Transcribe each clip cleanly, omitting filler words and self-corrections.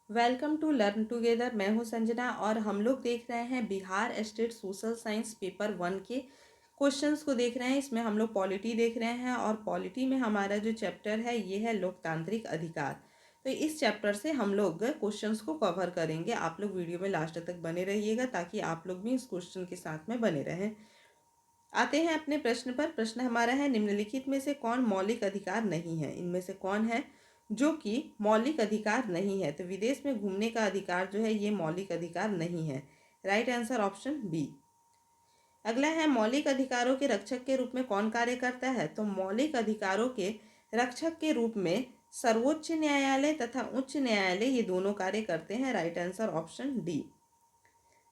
Welcome to learn together. मैं हूं संजना और हम लोग देख रहे हैं Bihar state social science paper 1 के क्वेश्चंस को देख रहे हैं। इसमें हम लोग पॉलिटी देख रहे हैं और पॉलिटी में हमारा जो चैप्टर है ये है लोकतांत्रिक अधिकार। तो इस चैप्टर से हम लोग क्वेश्चंस को कवर करेंगे। आप लोग वीडियो में लास्ट तक बने रहिएगा ताकि आप लोग भी इस क्वेश्चन के साथ में बने रहें। आते हैं अपने प्रश्न पर। प्रश्न हमारा है, निम्नलिखित में से कौन मौलिक अधिकार नहीं है? इनमें से कौन है जो कि मौलिक अधिकार नहीं है? तो विदेश में घूमने का अधिकार जो है ये मौलिक अधिकार नहीं है। Right answer option B. अगला है, मौलिक अधिकारों के रक्षक के रूप में कौन कार्य करता है? तो मौलिक अधिकारों के रक्षक के रूप में सर्वोच्च न्यायालय तथा उच्च न्यायालय ये दोनों कार्य करते हैं। Right answer option D.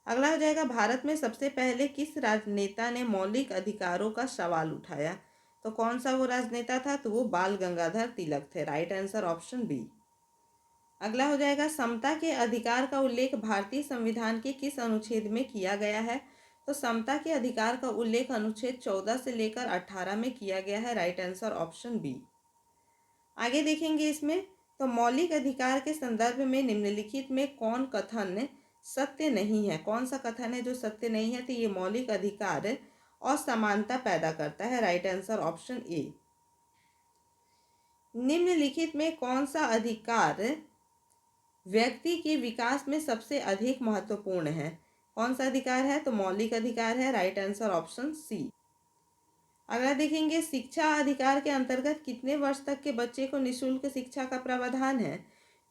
अगला हो जाएगा, भारत में सबसे पहले किस राजनेता ने मौलिक अधिकारों का सवाल उठाया? तो कौन सा वो राजनेता था? तो वो बाल गंगाधर तिलक थे। Right answer option B. अगला हो जाएगा, समता के अधिकार का उल्लेख भारतीय संविधान के किस अनुच्छेद में किया गया है? तो समता के अधिकार का उल्लेख अनुच्छेद 14 से लेकर 18 में किया गया है। Right answer option B. आगे देखेंगे इसमें, तो मौलिक अधिकार के संदर्भ में निम्नलिखित में कौन कथन सत्य नहीं है? कौन सा कथन है जो सत्य नहीं है? तो ये मौलिक अधिकार असमानता पैदा करता है। Right answer option A. निम्नलिखित में कौन सा अधिकार व्यक्ति के विकास में सबसे अधिक महत्वपूर्ण है? कौन सा अधिकार है? तो मौलिक अधिकार है। Right answer option C. अगला देखेंगे, शिक्षा अधिकार के अंतर्गत कितने वर्ष तक के बच्चे को निःशुल्क शिक्षा का प्रावधान है?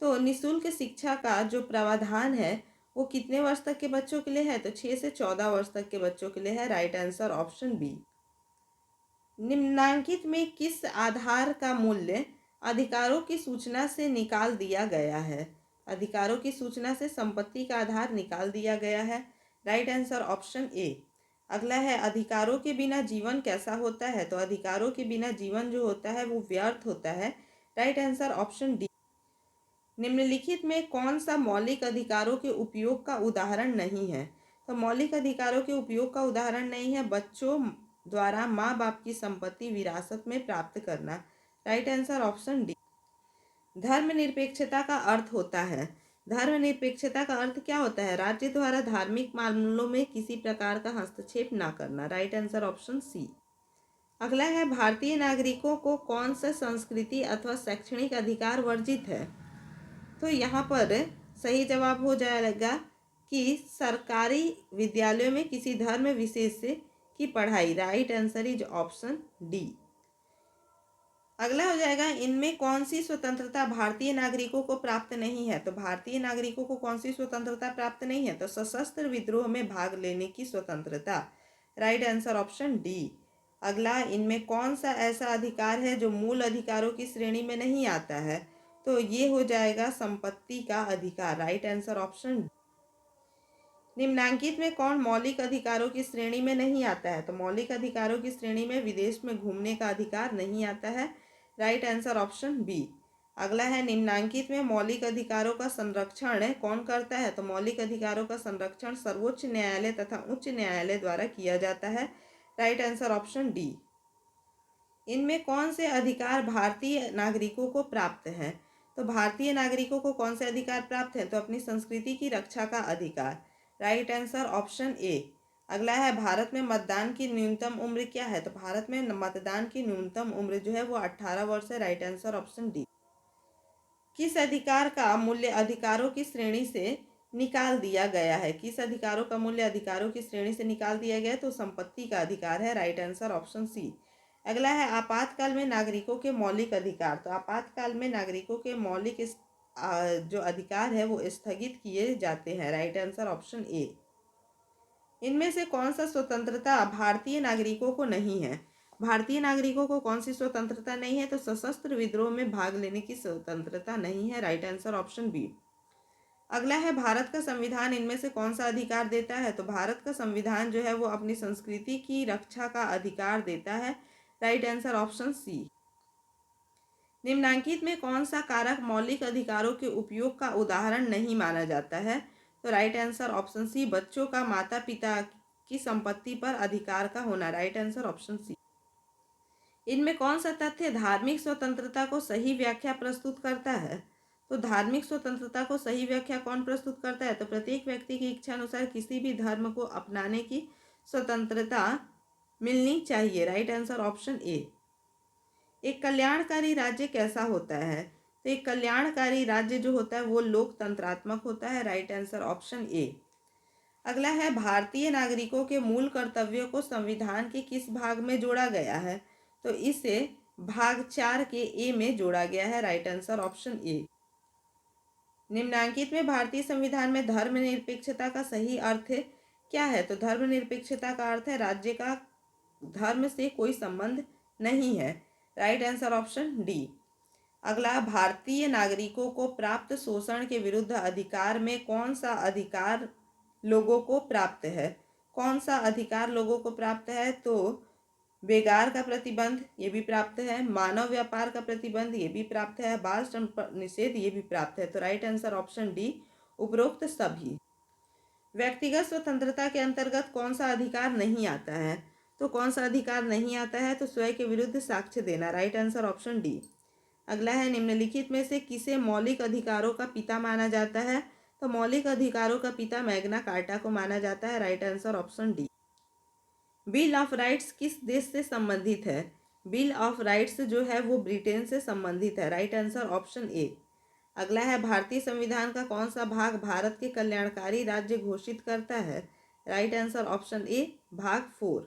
तो निःशुल्क शिक्षा का जो प्रावधान है वो कितने वर्ष तक के बच्चों के लिए है? तो 6 से 14 वर्ष तक के बच्चों के लिए है। Right answer option B. निम्नांकित में किस आधार का मूल्य अधिकारों की सूचना से निकाल दिया गया है? अधिकारों की सूचना से संपत्ति का आधार निकाल दिया गया है। Right answer option A. अगला है, अधिकारों के बिना जीवन कैसा होता है? तो अधिकारों के बिना जीवन जो होता है वो व्यर्थ होता है। Right answer option D. निम्नलिखित में कौन सा मौलिक अधिकारों के उपयोग का उदाहरण नहीं है? तो मौलिक अधिकारों के उपयोग का उदाहरण नहीं है बच्चों द्वारा माँ बाप की संपत्ति विरासत में प्राप्त करना। Right answer option D. धर्मनिरपेक्षता का अर्थ होता है, धर्मनिरपेक्षता का अर्थ क्या होता है? राज्य द्वारा धार्मिक मामलों में किसी प्रकार का हस्तक्षेप ना करना। Right answer option C. अगला है, भारतीय नागरिकों को कौन सा संस्कृति अथवा शैक्षणिक अधिकार वर्जित है? तो यहाँ पर सही जवाब हो जाएगा कि सरकारी विद्यालयों में किसी धर्म विशेष की पढ़ाई। Right answer is option D. अगला हो जाएगा, इनमें कौन सी स्वतंत्रता भारतीय नागरिकों को प्राप्त नहीं है? तो भारतीय नागरिकों को कौन सी स्वतंत्रता प्राप्त नहीं है? तो सशस्त्र विद्रोह में भाग लेने की स्वतंत्रता। Right answer option D. अगला, इनमें कौन सा ऐसा अधिकार है जो मूल अधिकारों की श्रेणी में नहीं आता है? तो ये हो जाएगा संपत्ति का अधिकार। Right answer option. निम्नांकित में कौन मौलिक अधिकारों की श्रेणी में नहीं आता है? तो मौलिक अधिकारों की श्रेणी में विदेश में घूमने का अधिकार नहीं आता है। Right answer option B. अगला है, निम्नांकित में मौलिक अधिकारों का संरक्षण कौन करता है? तो मौलिक अधिकारों का संरक्षण सर्वोच्च न्यायालय तथा उच्च न्यायालय द्वारा किया जाता है। Right answer option D. इनमें कौन से अधिकार भारतीय नागरिकों को प्राप्त हैं? तो भारतीय नागरिकों को कौन से अधिकार प्राप्त हैं? तो अपनी संस्कृति की रक्षा का अधिकार। Right answer option A. अगला है, भारत में मतदान की न्यूनतम उम्र क्या है? तो भारत में मतदान की न्यूनतम उम्र जो है वो 18 वर्ष है। Right answer option D. किस अधिकार का मूल्य अधिकारों की श्रेणी से निकाल दिया गया है? किस अधिकारों का मूल्य अधिकारों की श्रेणी से निकाल दिया गया है? तो संपत्ति का अधिकार है। Right answer option C. अगला है, आपातकाल में नागरिकों के मौलिक अधिकार। तो आपातकाल में नागरिकों के मौलिक जो अधिकार है वो स्थगित किए जाते हैं। Right answer option A. इनमें से कौन सा स्वतंत्रता भारतीय नागरिकों को नहीं है? भारतीय नागरिकों को कौन सी स्वतंत्रता नहीं है? तो सशस्त्र विद्रोह में भाग लेने की स्वतंत्रता नहीं है। Right answer option B. अगला है, भारत का संविधान इनमें से कौन सा अधिकार देता है? तो भारत का संविधान जो है वो अपनी संस्कृति की रक्षा का अधिकार देता है। Right answer option C. निम्नांकित में कौन सा कारक मौलिक अधिकारों के उपयोग का उदाहरण नहीं माना जाता है? तो राइट आंसर ऑप्शन सी, बच्चों का माता पिता की संपत्ति पर अधिकार का होना। Right answer option C. इनमें कौन सा तथ्य धार्मिक स्वतंत्रता को सही व्याख्या प्रस्तुत करता है? तो धार्मिक स्वतंत्रता को सही व्याख्या कौन प्रस्तुत करता है? तो प्रत्येक व्यक्ति की इच्छा अनुसार किसी भी धर्म को अपनाने की स्वतंत्रता मिलनी चाहिए। Right answer option A. एक कल्याणकारी राज्य कैसा होता है? तो एक कल्याणकारी राज्य जो होता है वो लोकतंत्रात्मक होता है। Right answer option A. अगला है, भारतीय नागरिकों के मूल कर्तव्यों को संविधान के किस भाग में जोड़ा गया है? तो इसे भाग 4 के ए में जोड़ा गया है। Right answer option A. निम्नांकित में भारतीय संविधान में धर्मनिरपेक्षता का सही अर्थ क्या है? तो धर्मनिरपेक्षता का अर्थ है राज्य का धर्म से कोई संबंध नहीं है। Right answer option D. अगला, भारतीय नागरिकों को प्राप्त शोषण के विरुद्ध अधिकार में कौन सा अधिकार लोगों को प्राप्त है? कौन सा अधिकार लोगों को प्राप्त है? तो बेगार का प्रतिबंध ये भी प्राप्त है, मानव व्यापार का प्रतिबंध ये भी प्राप्त है, बाल श्रम निषेध ये भी प्राप्त है। तो राइट आंसर ऑप्शन डी, उपरोक्त सभी। व्यक्तिगत स्वतंत्रता के अंतर्गत कौन सा अधिकार नहीं आता है? तो कौन सा अधिकार नहीं आता है? तो स्वयं के विरुद्ध साक्ष्य देना। Right answer option D. अगला है, निम्नलिखित में से किसे मौलिक अधिकारों का पिता माना जाता है? तो मौलिक अधिकारों का पिता मैग्ना कार्टा को माना जाता है। Right answer option D. Bill of rights किस देश से संबंधित है? बिल ऑफ राइट्स जो है वो ब्रिटेन से संबंधित है। Right answer option A. अगला है, भारतीय संविधान का कौन सा भाग भारत के कल्याणकारी राज्य घोषित करता है? राइट आंसर ऑप्शन ए, भाग 4।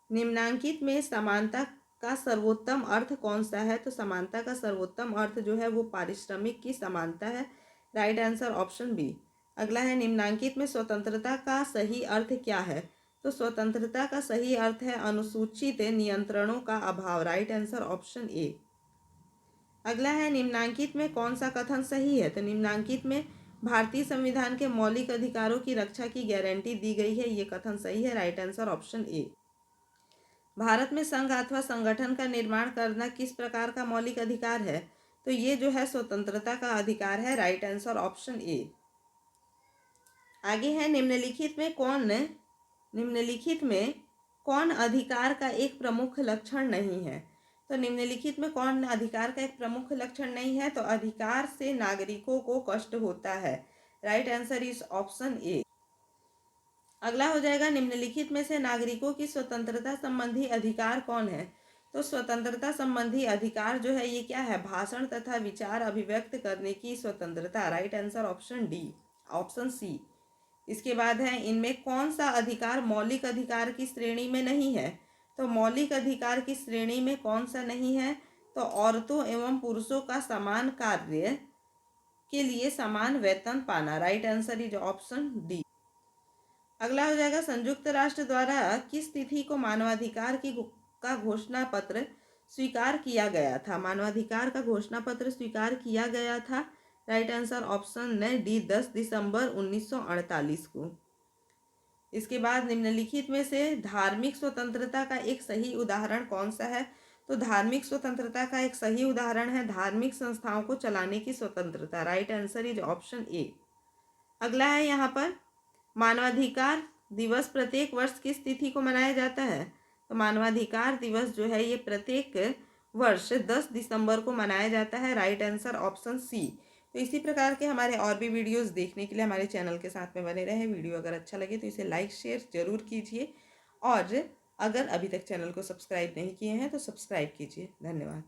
निम्नांकित में समानता का सर्वोत्तम अर्थ कौन सा है? तो समानता का सर्वोत्तम अर्थ जो है वो पारिश्रमिक की समानता है। Right answer option B. अगला है, निम्नांकित में स्वतंत्रता का सही अर्थ क्या है? तो स्वतंत्रता का सही अर्थ है अनुसूचित नियंत्रणों का अभाव। Right answer option A. अगला है, निम्नांकित में कौन सा कथन सही है? तो निम्नांकित में भारतीय संविधान के मौलिक अधिकारों की रक्षा की गारंटी दी गई है, ये कथन सही है। Right answer option A. Bharat में संघ अथवा संगठन का निर्माण करना किस प्रकार का मौलिक अधिकार है? तो ये जो है स्वतंत्रता का अधिकार है। Right answer option A. आगे है, निम्नलिखित में कौन अधिकार का एक प्रमुख लक्षण नहीं है? तो निम्नलिखित में कौन अधिकार का एक प्रमुख लक्षण नहीं है? तो अधिकार से नागरिकों को कष्ट होता है। Right answer is option A. अगला हो जाएगा, निम्नलिखित में से नागरिकों की स्वतंत्रता संबंधी अधिकार कौन है? तो स्वतंत्रता संबंधी अधिकार जो है ये क्या है? भाषण तथा विचार अभिव्यक्त करने की स्वतंत्रता। Right answer option D, option C. इसके बाद है, इनमें कौन सा अधिकार मौलिक अधिकार की श्रेणी में नहीं है? तो मौलिक अधिकार की श्रेणी में कौन सा नहीं है? तो औरतों एवं पुरुषों का समान कार्य के लिए समान वेतन पाना। Right answer is option D. अगला हो जाएगा, संयुक्त राष्ट्र द्वारा किस तिथि को मानवाधिकार का घोषणा पत्र स्वीकार किया गया था? मानवाधिकार का घोषणा पत्र स्वीकार किया गया था। राइट आंसर ऑप्शन डी, 10 दिसंबर 1948 को। इसके बाद, निम्नलिखित में से धार्मिक स्वतंत्रता का एक सही उदाहरण कौन सा है? तो धार्मिक स्वतंत्रता का एक सही उदाहरण है धार्मिक संस्थाओं को चलाने की स्वतंत्रता। Right answer is option A. अगला है, यहाँ पर मानवाधिकार दिवस प्रत्येक वर्ष किस तिथि को मनाया जाता है? तो मानवाधिकार दिवस जो है ये प्रत्येक वर्ष 10 दिसंबर को मनाया जाता है। Right answer option C. तो इसी प्रकार के हमारे और भी वीडियोस देखने के लिए हमारे चैनल के साथ में बने रहें। वीडियो अगर अच्छा लगे तो इसे लाइक शेयर जरूर कीजिए, और अगर अभी तक चैनल को सब्सक्राइब नहीं किए हैं तो सब्सक्राइब कीजिए। धन्यवाद।